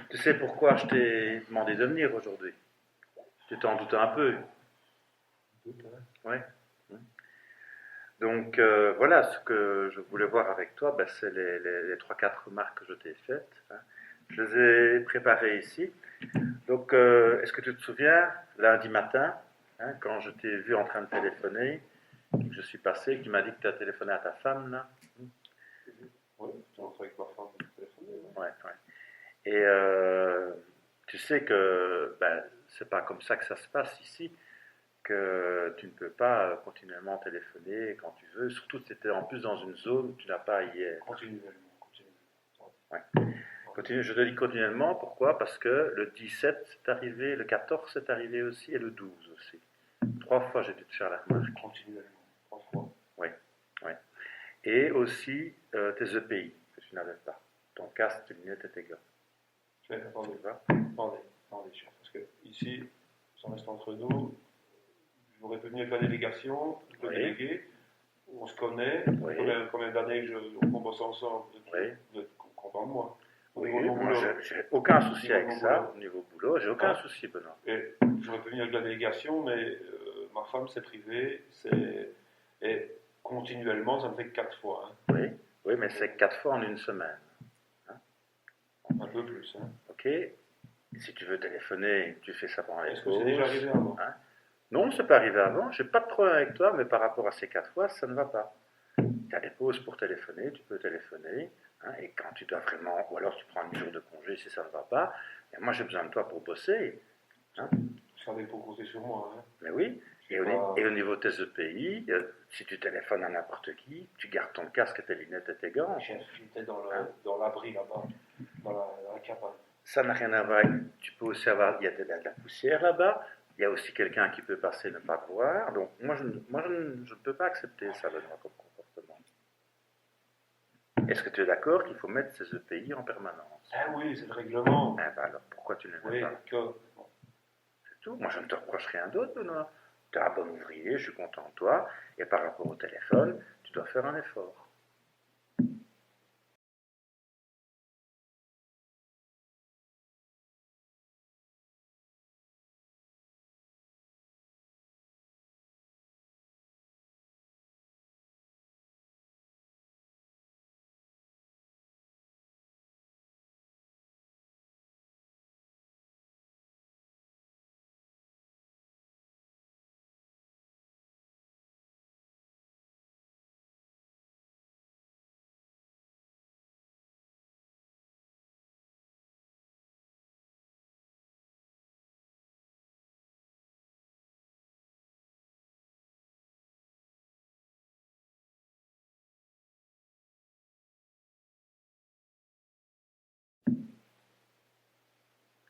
Tu sais pourquoi je t'ai demandé de venir aujourd'hui? Tu t'en doutes un peu, Doute, hein. ouais. Donc voilà, ce que je voulais voir avec toi, ben, c'est les 3-4 remarques que je t'ai faites, hein. Je les ai préparées ici. Donc est-ce que tu te souviens, lundi matin, hein, quand je t'ai vu en train de téléphoner, que je suis passé, que tu m'as dit que tu as téléphoné à ta femme, là? Oui, tu rentres avec ma femme pour téléphoner. Ouais. Ouais, ouais. Et tu sais que ben, c'est pas comme ça que ça se passe ici, que tu ne peux pas continuellement téléphoner quand tu veux, surtout si tu étais en plus dans une zone où tu n'as pas à y être. Continuellement, continuellement. Ouais. Je te dis continuellement, pourquoi? Parce que le 17 c'est arrivé, le 14 c'est arrivé aussi, et le 12 aussi. 3 fois j'ai dû te faire la remarque. Continuellement, 3 fois. Oui, oui. Et aussi tes EPI, que tu n'avais pas. Ton casque, tes lunettes et tes gants. Attendez, Tu vois? attendez, chef, parce que ici, ça reste entre nous. Je voudrais venir avec la délégation, le Oui. délégué. On se connaît. Oui. Combien d'années qu'on bosse ensemble? Oui. Vous êtes content de moi. Au Oui, niveau de mon moi boulot. j'ai aucun souci Niveau de avec mon ça, boulot. au niveau boulot, j'ai aucun Hein? souci, Benoît. Et j'aurais pu venir avec la délégation, mais ma femme, c'est privé. Et continuellement, ça me fait 4 fois. Hein. Oui, oui, mais c'est 4 fois en une semaine. Hein? Un peu plus. Hein. Ok? Si tu veux téléphoner, tu fais ça pendant les Est-ce que pauses. c'est déjà arrivé avant? Hein? Non, c'est pas arrivé avant. J'ai pas de problème avec toi, mais par rapport à ces 4 fois, ça ne va pas. Tu as des pauses pour téléphoner, tu peux téléphoner. Hein, et quand tu dois vraiment, ou alors tu prends 1 jour de congé si ça ne va pas. Et moi, j'ai besoin de toi pour bosser. Hein? Vous savez, pour compter sur moi. Hein. Mais oui. Et au niveau de tes EPI, si tu téléphones à n'importe qui, tu gardes ton casque, tes lunettes et tes gants. Chef, j'étais Hein? dans l'abri là-bas, dans la cabane. Ça n'a rien à voir. Tu peux aussi avoir, il y a de la poussière là-bas. Il y a aussi quelqu'un qui peut passer et ne pas te voir. Donc moi, je ne peux pas accepter ça, Benoît, comme comportement. Est-ce que tu es d'accord qu'il faut mettre ces EPI en permanence? Ah oui, c'est le règlement. Eh ben alors, pourquoi tu ne le Oui, mets pas? d'accord. Bon. C'est tout. Moi, je ne te reproche rien d'autre, Benoît. Tu es un bon ouvrier, je suis content de toi. Et par rapport au téléphone, tu dois faire un effort.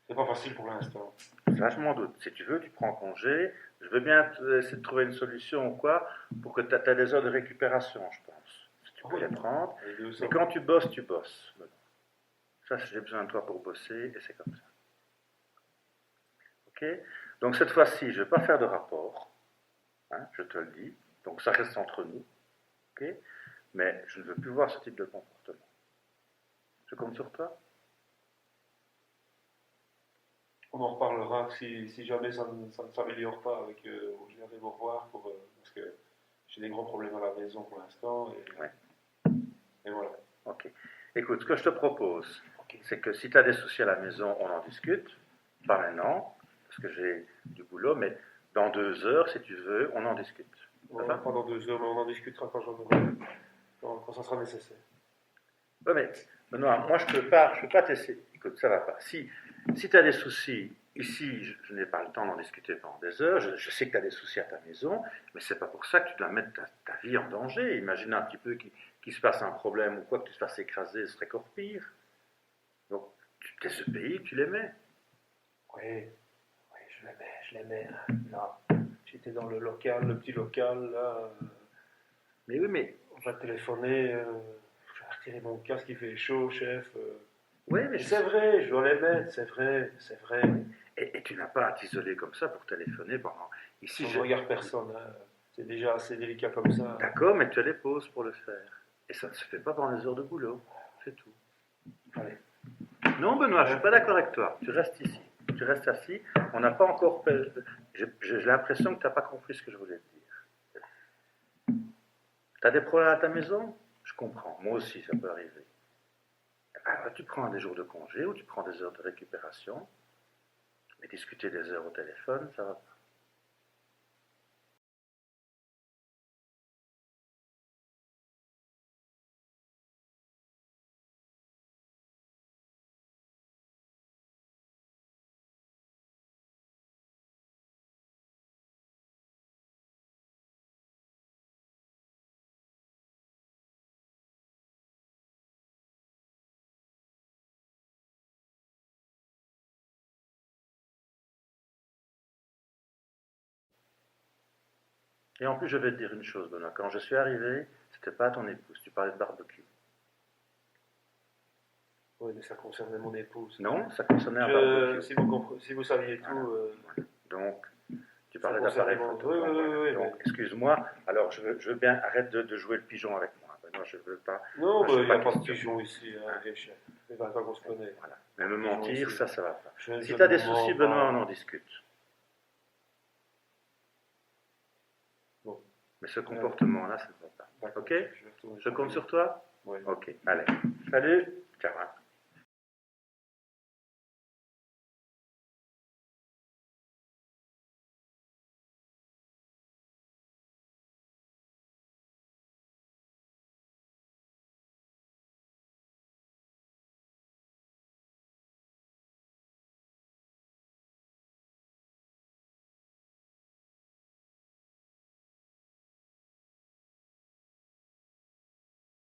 C'est pas facile pour l'instant. Ça, je m'en doute. Si tu veux, tu prends congé. Je veux bien essayer de trouver une solution ou quoi pour que tu aies des heures de récupération, je pense. Si tu peux Oui. les prendre. Les deux, ça. Mais quand tu bosses, tu bosses. Ça, j'ai besoin de toi pour bosser et c'est comme ça. Ok? Donc cette fois-ci, je ne vais pas faire de rapport. Hein, je te le dis. Donc ça reste entre nous. Ok? Mais je ne veux plus voir ce type de comportement. Je compte sur toi? On en reparlera si jamais ça ne s'améliore pas avec. Je viendrai vous revoir parce que j'ai des gros problèmes à la maison pour l'instant. Ouais. Et voilà. Ok. Écoute, ce que je te propose, Ok. c'est que si tu as des soucis à la maison, on en discute. Pas maintenant, parce que j'ai du boulot, mais dans 2 heures, si tu veux, on en discute. Ça va? Pendant 2 heures, mais on en discutera quand ça sera nécessaire. Ouais, mais Benoît, moi, je peux pas t'essayer. Écoute, ça va pas. Si tu as des soucis, ici, je n'ai pas le temps d'en discuter pendant des heures. Je sais que tu as des soucis à ta maison, mais c'est pas pour ça que tu dois mettre ta vie en danger. Imagine un petit peu qu'il se passe un problème ou quoi, que tu te fasses écraser, ce serait encore pire. Donc, tes EPI, tu les mets. Oui, oui, je l'aimais. Là, j'étais dans le local, le petit local, là. Mais oui, mais. J'ai téléphoné, j'ai retiré mon casque, il fait chaud, chef. Oui, mais C'est vrai, je dois les mettre, c'est vrai, c'est vrai. Et tu n'as pas à t'isoler comme ça pour téléphoner pendant. Ici, Je ne regarde personne, hein. C'est déjà assez délicat comme ça. D'accord, mais tu as les pauses pour le faire. Et ça ne se fait pas pendant les heures de boulot. C'est tout. Allez. Non, Benoît, je ne suis pas d'accord avec toi. Tu restes ici. Tu restes assis. On n'a pas encore. J'ai l'impression que tu n'as pas compris ce que je voulais te dire. Tu as des problèmes à ta maison? Je comprends. Moi aussi, ça peut arriver. Alors, tu prends des jours de congé ou tu prends des heures de récupération. Mais discuter des heures au téléphone, ça va pas. Et en plus, je vais te dire une chose, Benoît. Quand je suis arrivé, c'était pas ton épouse. Tu parlais de barbecue. Oui, mais ça concernait mon épouse. Non, ça concernait un barbecue. Si vous saviez Voilà. tout, Donc, tu ça parlais concernait d'appareil mon... photo. Oui, oui, oui, oui, Donc, mais... excuse-moi. Alors, je veux bien arrête de jouer le pigeon avec moi. Benoît, je veux pas. Non, Je il n'y a pas de question. pigeon ici, hein, chef. C'est pas qu'on se connaît. Voilà. Mais me Pigeon mentir, ici. ça va pas. Je Si ne tu as me des mens soucis, pas. Benoît, on en discute. Bon. Mais ce comportement-là, ça ne va pas. D'accord, Ok? je vais retourner Je compte sur toi? Oui. Ok, allez. Salut. Ciao. Hein.